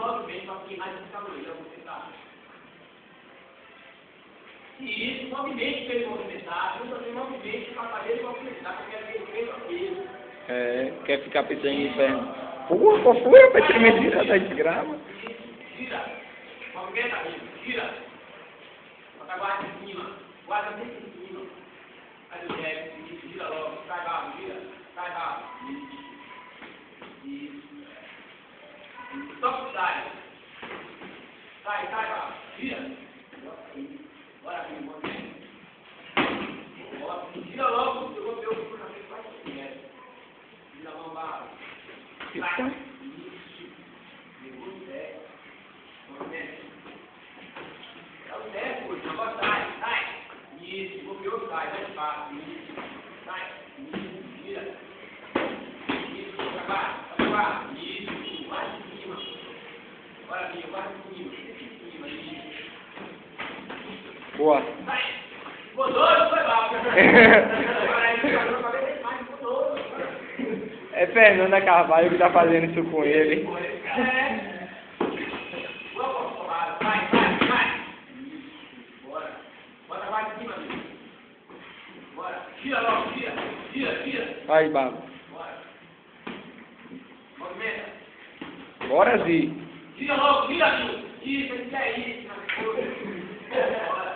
movimento para queimar esse tabuleiro, você tá? E isso, movimento para ele movimentar, eu também movimento para fazer ele movimentar, porque ele fez aquilo. É, quer ficar pensando em inferno. Porra, qual foi? Vai ter medida da desgrama. Gira, movimenta ali, gira. Bota a guarda em cima, guarda sempre em cima. Aí o jegue, gira logo, cai barro, gira, cai barro. Isso. Toque, sai. Sai, barro, gira. Bora aqui, movimento. Gira logo, eu vou ver o que na frente faz o que é. Gira a mão, barro. Sai. Isso. Segura o pé. Movimento. É o pé, pois. Agora sai. Isso. Vou ver o que sai. Mais fácil. Isso. Sai. Isso. Gira. Isso. Acabar. Isso. Mais em cima. Agora aqui, mais em cima. Isso. Boa. Sai. Ficou doido, foi lá. É Fernanda Carvalho que tá fazendo isso com ele. Bora. Bota mais em cima dele. Bora. Gira logo, gira. Vai, Babo. Bora. Movimenta. Bora, Zi. Gira logo, gira, Isso, ele quer isso. Bora.